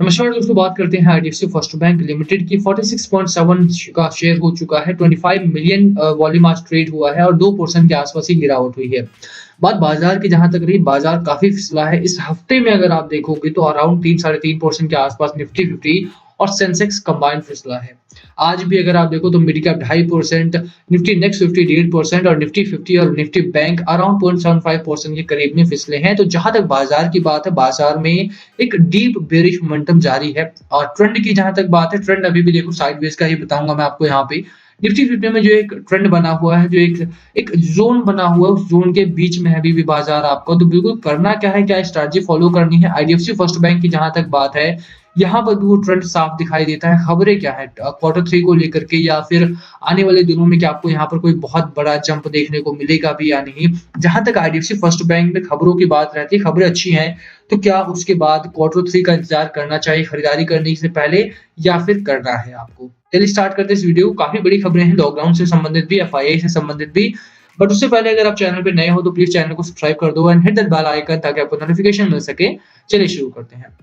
नमस्कार दोस्तों, बात करते हैं आईडीएफसी फर्स्ट बैंक लिमिटेड की। 46.7 का शेयर हो चुका है। 25 मिलियन वॉल्यूम आज ट्रेड हुआ है और 2% के आसपास ही गिरावट हुई है। बात बाजार की जहां तक रही, बाजार काफी फिसला है। इस हफ्ते में अगर आप देखोगे तो अराउंड 3-3.5% के आसपास निफ्टी 50 और सेंसेक्स कंबाइंड फिसला है। आज भी अगर आप देखो तो मिड कैप 2.5%, निफ्टी नेक्स्ट 50 1.5% और निफ्टी 50 और निफ्टी बैंक अराउंड 0.75% के करीब में फिसले हैं। तो जहां तक बाजार की बात है, बाजार में एक डीप बेरिश मोमेंटम जारी है। और ट्रेंड की जहां तक बात है, ट्रेंड अभी भी देखो साइडवेज का ही बताऊंगा मैं आपको। यहाँ पे निफ्टी 50 में जो एक ट्रेंड बना हुआ है, जो एक एक जोन बना हुआ है, उस जोन के बीच में है अभी भी बाजार आपको। तो बिल्कुल करना क्या है, क्या स्ट्रैटेजी फॉलो करनी है। आईडीएफसी फर्स्ट बैंक की जहां तक बात है, यहाँ पर भी वो ट्रेंड साफ दिखाई देता है। खबरें क्या है Q3 को लेकर के, या फिर आने वाले दिनों में क्या आपको यहाँ पर कोई बहुत बड़ा जंप देखने को मिलेगा भी या नहीं। जहां तक आईडीएफसी फर्स्ट बैंक में खबरों की बात रहती है, खबरें अच्छी हैं तो क्या उसके बाद Q3 का इंतजार करना चाहिए खरीदारी करने से पहले, या फिर करना है आपको। चलिए स्टार्ट करते हैं इस वीडियो। काफी बड़ी खबरें हैं, लॉकडाउन से संबंधित भी, एफआईआई से संबंधित भी। बट उससे पहले अगर आप चैनल पे नए हो तो प्लीज चैनल को सब्सक्राइब कर दो and hit that bell icon ताकि आपको नोटिफिकेशन मिल सके। चलिए शुरू करते हैं।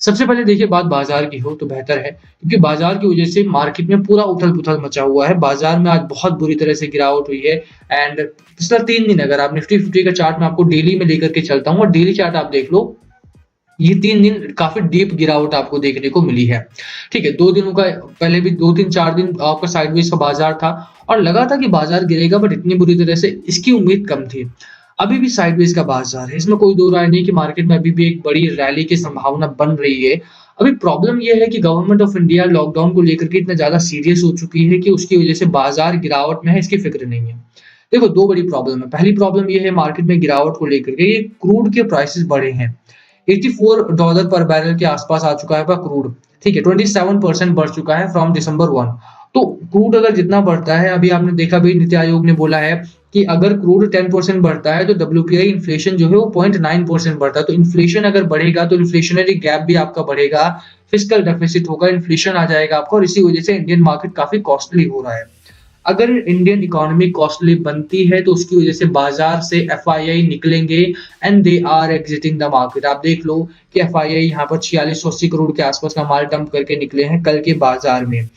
सबसे पहले देखिए, बात बाजार की हो तो बेहतर है, क्योंकि बाजार की वजह से मार्केट में पूरा उथल-पुथल मचा हुआ है। बाजार में आज बहुत बुरी तरह से गिरावट हुई है। एंड पिछला 3 दिन अगर आप निफ्टी 50 का चार्ट मैं आपको डेली में लेकर के चलता हूँ और डेली चार्ट आप देख लो, ये 3 दिन काफी डीप गिरावट आपको देखने को मिली है। ठीक है, 2 दिनों का पहले भी 2-3-4 दिन आपका साइडवेज का बाजार था और लगा था कि बाजार गिरेगा, बट इतनी बुरी तरह से इसकी उम्मीद कम थी। अभी भी साइडवेज का बाजार है, इसमें कोई दो राय नहीं कि मार्केट में अभी भी एक बड़ी रैली की संभावना बन रही है। अभी प्रॉब्लम ये है कि गवर्नमेंट ऑफ इंडिया लॉकडाउन को लेकर के इतना ज्यादा सीरियस हो चुकी है कि उसकी वजह से बाजार गिरावट में है, इसकी फिक्र नहीं है। देखो, 2 बड़ी प्रॉब्लम है। पहली प्रॉब्लम ये है मार्केट में गिरावट को लेकर के, ये क्रूड के प्राइसेस बढ़े हैं। $84 पर बैरल के आसपास आ चुका है क्रूड। ठीक है, 27% बढ़ चुका है फ्रॉम दिसंबर 1। तो क्रूड अगर जितना बढ़ता है, अभी आपने देखा भी नीति आयोग ने बोला है कि अगर क्रूड 10% बढ़ता है तो डब्ल्यूपीआई इन्फ्लेशन जो है वो 0.9% बढ़ता है। तो इन्फ्लेशन अगर बढ़ेगा तो इन्फ्लेशनरी गैप भी आपका बढ़ेगा, फिस्कल डेफिसिट होगा, इन्फ्लेशन आ जाएगा आपको, और इसी वजह से इंडियन मार्केट काफी कॉस्टली हो रहा है। अगर इंडियन इकोनॉमी कॉस्टली बनती है तो उसकी वजह से बाजार से एफआईआई निकलेंगे and they are exiting the market. आप देख लो कि एफआईआई यहाँ पर 4680 करोड़ के आसपास का माल डंप करके निकले हैं कल के बाजार में।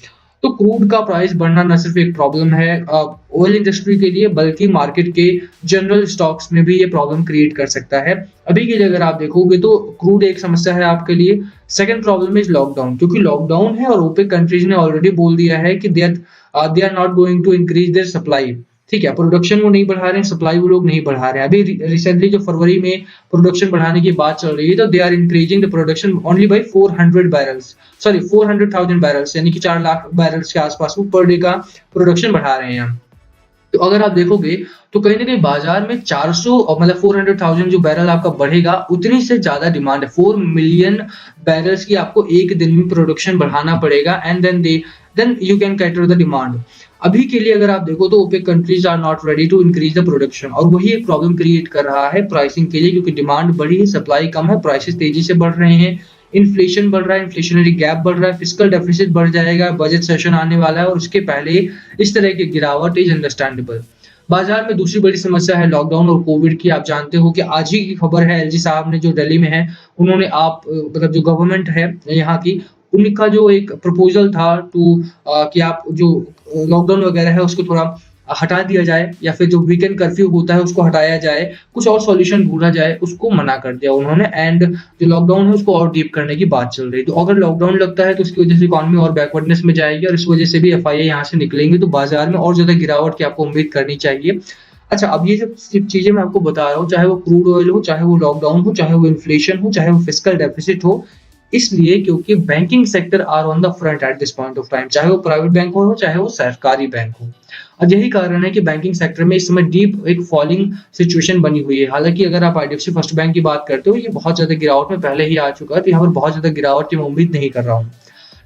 तो क्रूड का प्राइस बढ़ना न सिर्फ एक प्रॉब्लम है ऑयल इंडस्ट्री के लिए, बल्कि मार्केट के जनरल स्टॉक्स में भी ये प्रॉब्लम क्रिएट कर सकता है। अभी के लिए अगर आप देखोगे तो क्रूड एक समस्या है आपके लिए। सेकंड प्रॉब्लम इज लॉकडाउन, क्योंकि लॉकडाउन है और ओपेक कंट्रीज ने ऑलरेडी बोल दिया है कि they are not going to increase their supply. ठीक है, प्रोडक्शन वो नहीं बढ़ा रहे हैं, सप्लाई वो लोग नहीं बढ़ा रहे हैं। अभी रिसेंटली जो फरवरी में प्रोडक्शन बढ़ाने की बात चल रही है, तो they are increasing the production only by 400,000 barrels, यानी कि 4 लाख बैरल्स के आसपास वो पर डे का प्रोडक्शन बढ़ा रहे हैं। तो अगर आप देखोगे तो कहीं ना कहीं बाजार में 400 और मतलब 400,000 जो बैरल आपका बढ़ेगा, उतनी से ज्यादा डिमांड है। 4 मिलियन बैरल्स की आपको एक दिन में प्रोडक्शन बढ़ाना पड़ेगा and then you can cater the demand. अभी के लिए अगर आप देखो तो OPEC countries are not ready to increase the production, और वही एक प्रॉब्लम क्रिएट कर रहा है प्राइसिंग के लिए, क्योंकि डिमांड बढ़ी है, सप्लाई कम है, प्राइसेस तेजी से बढ़ रहे हैं, इन्फ्लेशन बढ़ रहा है, इन्फ्लेशनरी गैप बढ़ रहा है, फिस्कल डेफिसिट बढ़ जाएगा, बजट सेशन आने वाला है और उसके पहले इस तरह की गिरावट इज अंडरस्टैंडेबल। बाजार में दूसरी बड़ी समस्या है लॉकडाउन और कोविड की। आप जानते हो कि आज ही की खबर है, एलजी साहब ने जो दिल्ली में है, उन्होंने मतलब जो गवर्नमेंट है यहाँ की, उनका जो एक प्रपोजल था कि आप जो लॉकडाउन वगैरह है उसको थोड़ा हटा दिया जाए, या फिर जो वीकेंड कर्फ्यू होता है उसको हटाया जाए, कुछ और सॉल्यूशन ढूंढा जाए, उसको मना कर दिया उन्होंने। एंड जो लॉकडाउन है उसको और डीप करने की बात चल रही है। तो अगर लॉकडाउन लगता है तो उसकी वजह से इकोनॉमी और बैकवर्डनेस में जाएगी, और इस वजह से भी एफआईआई यहाँ से निकलेंगे, तो बाजार में और ज्यादा गिरावट की आपको उम्मीद करनी चाहिए। अच्छा, अब ये जो चीजें मैं आपको बता रहा हूँ, चाहे वो क्रूड ऑयल हो, चाहे वो लॉकडाउन हो, चाहे वो इन्फ्लेशन हो, चाहे वो फिस्कल डेफिसिट हो, इसलिए क्योंकि banking sector are on the front at this point of time, चाहे वो प्राइवेट बैंक हो चाहे वो सरकारी बैंक हो। और यही कारण है कि बैंकिंग सेक्टर में इस समय डीप एक फॉलिंग सिचुएशन बनी हुई है। हालांकि अगर आप आईडीएफसी फर्स्ट बैंक की बात करते हो, ये बहुत ज्यादा गिरावट में पहले ही आ चुका है, तो यहाँ पर बहुत ज्यादा गिरावट की मैं उम्मीद नहीं कर रहा हूँ।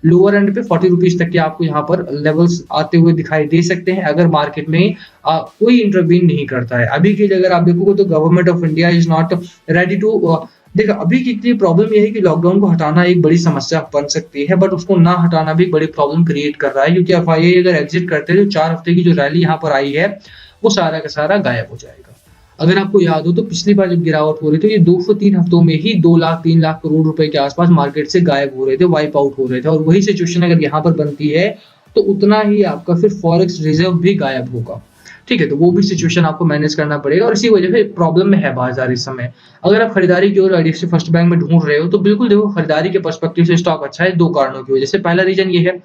लोअर एंड पे 40 रुपीज तक के आपको यहाँ पर लेवल्स आते हुए दिखाई दे सकते हैं, अगर मार्केट में कोई इंटरवीन नहीं करता है। अभी के लिए अगर आप देखोगे तो government of India is not ready to देखो, अभी की प्रॉब्लम ये है कि लॉकडाउन को हटाना एक बड़ी समस्या बन सकती है, बट उसको ना हटाना भी एक बड़ी प्रॉब्लम क्रिएट कर रहा है, क्योंकि एफआईआई अगर एग्जिट करते हैं तो 4 हफ्ते की जो रैली यहाँ पर आई है वो सारा का सारा गायब हो जाएगा। अगर आपको याद हो तो पिछली बार जब गिरावट हो रही थी, ये 2 से 3 हफ्तों में ही 2 लाख 3 लाख करोड़ रुपए के आसपास मार्केट से गायब हो रहे थे, वाइप आउट हो रहे थे और वही सिचुएशन अगर यहाँ पर बनती है, तो उतना ही आपका फिर फॉरेक्स रिजर्व भी गायब होगा। ठीक है, तो वो भी सिचुएशन आपको मैनेज करना पड़ेगा और इसी वजह से प्रॉब्लम में है बाजार इस समय। अगर आप खरीदारी की ओर आईडीएफसी फर्स्ट बैंक में ढूंढ रहे हो, तो बिल्कुल देखो खरीदारी के पर्सपेक्टिव से स्टॉक अच्छा है 2 कारणों की वजह से। पहला रीजन ये है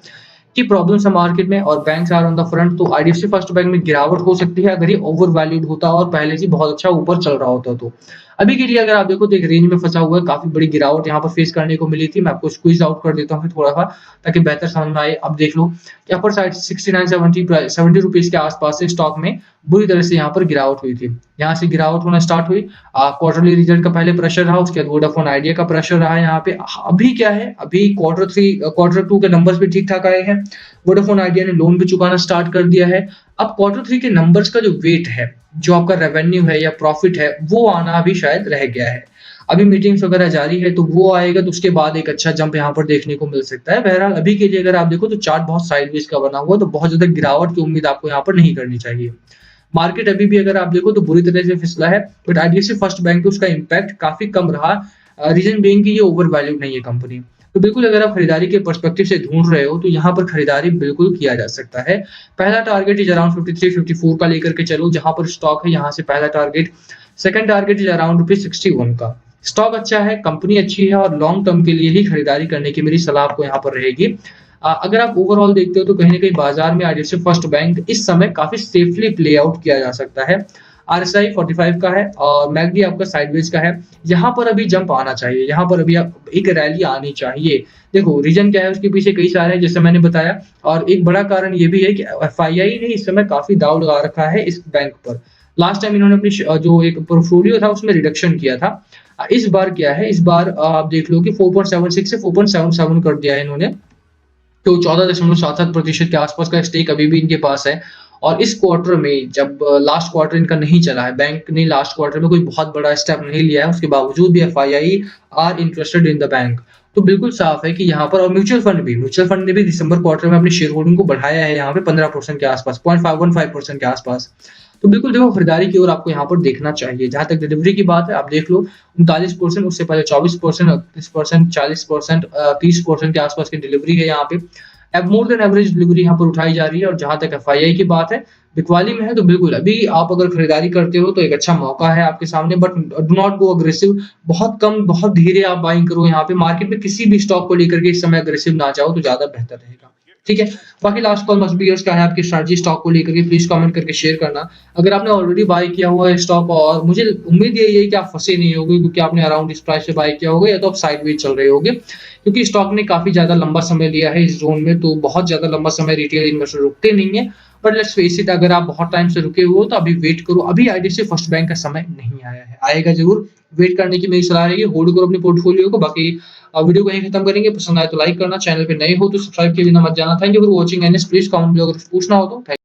कि प्रॉब्लम्स है मार्केट में और banks are on the front, तो आईडीएफसी फर्स्ट बैंक में गिरावट हो सकती है अगर ये ओवर वैल्यूड होता और पहले से बहुत अच्छा ऊपर चल रहा होता तो। अभी के लिए अगर आप देखो तो एक रेंज में फंसा हुआ है, काफी बड़ी गिरावट यहाँ पर फेस करने को मिली थी। मैं आपको स्क्वीज आउट कर देता हूँ फिर थोड़ा सा, ताकि बेहतर समझ में आए। अब देख लो कि अपर साइड 69-70 रुपीज के आसपास से स्टॉक में बुरी तरह से यहाँ पर गिरावट हुई थी। यहाँ से गिरावट होना स्टार्ट हुई, क्वार्टरली रिजल्ट का पहले प्रेशर रहा, उसके बाद वोडाफोन आइडिया का प्रेशर रहा यहाँ पे। अभी क्या है, अभी क्वार्टर टू के नंबर्स भी ठीक ठाक आए हैं, वोडाफोन आइडिया ने लोन भी चुकाना स्टार्ट कर दिया है। अब क्वार्टर 3 के नंबर्स का जो वेट है, जो आपका रेवेन्यू है या प्रॉफिट है, वो आना अभी शायद रह गया है। अभी मीटिंग्स वगैरह जारी है, तो वो आएगा तो उसके बाद एक अच्छा जंप यहाँ पर देखने को मिल सकता है। बहरहाल अभी के लिए अगर आप देखो तो चार्ट बहुत साइडवेज का बना हुआ है, तो बहुत ज्यादा गिरावट की उम्मीद आपको यहाँ पर नहीं करनी चाहिए। मार्केट अभी भी अगर आप देखो तो बुरी तरह से फिसला है, बट आईडीएफसी फर्स्ट बैंक पे उसका इम्पैक्ट काफी कम रहा। रीजन बीइंग कि ये ओवर वैल्यूड नहीं है कंपनी। तो बिल्कुल अगर आप खरीदारी के पर्सपेक्टिव से ढूंढ रहे हो, तो यहाँ पर खरीदारी बिल्कुल किया जा सकता है। पहला टारगेट इज अराउंड 53-54 का लेकर के चलो, जहां पर स्टॉक है यहाँ से पहला target. Second target is around ₹61 का। स्टॉक अच्छा है, कंपनी अच्छी है और लॉन्ग टर्म के लिए ही खरीदारी करने की मेरी सलाह आपको यहाँ पर रहेगी। अगर आप ओवरऑल देखते हो तो कहीं ना कहीं बाजार में आईडीएफसी फर्स्ट बैंक इस समय काफी सेफली प्ले आउट किया जा सकता है। आरएसआई 45 का है और मैकडी आपका साइडवेज का है। यहाँ पर अभी जंप आना चाहिए, यहाँ पर अभी एक रैली आनी चाहिए। देखो रीजन क्या है, उसके पीछे कई सारे हैं जैसे मैंने बताया, और एक बड़ा कारण ये भी है कि एफआईआई ने इस समय काफी दाव लगा रखा है इस बैंक पर। लास्ट टाइम इन्होंने अपनी जो एक पोर्टफोलियो था उसमें रिडक्शन किया था। इस बार क्या है, इस बार आप देख लो कि 4.76 से 4.77 कर दिया है इन्होंने, तो 14.77% के आसपास का स्टेक अभी भी इनके पास है। और इस क्वार्टर में जब लास्ट क्वार्टर इनका नहीं चला है, बैंक ने लास्ट क्वार्टर में कोई बहुत बड़ा स्टेप नहीं लिया है, उसके बावजूद भी FII are interested in the bank. तो बिल्कुल साफ है कि यहाँ पर, और म्यूचुअल फंड ने भी दिसंबर क्वार्टर में अपनी शेयर होल्डिंग को बढ़ाया है यहाँ पे 15% के आसपास, 0.515% के आसपास। तो बिल्कुल देखो खरीदारी की ओर आपको यहाँ पर देखना चाहिए। जहां तक डिलीवरी की बात है, आप देख लो 39%, उससे पहले 24%, 38%, 40%, 30% के आसपास की डिलीवरी है यहाँ पे। अब मोर देन एवरेज डिलीवरी यहाँ पर उठाई जा रही है। और जहां तक एफआईआई की बात है, बिकवाली में है, तो बिल्कुल अभी आप अगर खरीदारी करते हो तो एक अच्छा मौका है आपके सामने, but do not go aggressive. बहुत कम, बहुत धीरे आप बाइंग करो यहाँ पे। मार्केट में किसी भी स्टॉक को लेकर के इस समय अग्रेसिव ना जाओ तो ज्यादा बेहतर रहेगा। ठीक है, बाकी last call must be yours, क्या है आपकी स्ट्रैटेजी स्टॉक को लेकर के, प्लीज कमेंट करके शेयर करना। अगर आपने ऑलरेडी बाय किया हुआ है स्टॉक, और मुझे उम्मीद यही है कि आप फंसे नहीं होंगे, क्योंकि आपने अराउंड इस प्राइस से बाय किया होगा, या तो आप साइडवेज चल रहे होंगे, क्योंकि स्टॉक ने काफी ज्यादा लंबा समय लिया है इस जोन में। तो बहुत ज्यादा लंबा समय रिटेल इन्वेस्टर रुकते नहीं है, बट लेट्स फेस इट, अगर आप बहुत टाइम से रुके हुए हो तो अभी वेट करो। अभी आईडीएफसी फर्स्ट बैंक का समय नहीं आया है, आएगा जरूर, वेट करने की मेरी सलाह रहेगी। होल्ड करो अपने पोर्टफोलियो को। बाकी वीडियो को यहीं खत्म करेंगे। पसंद आए तो लाइक करना, चैनल पे नए हो तो सब्सक्राइब किए बिना मत जाना। Thank you for watching and please comment अगर कुछ पूछना हो तो।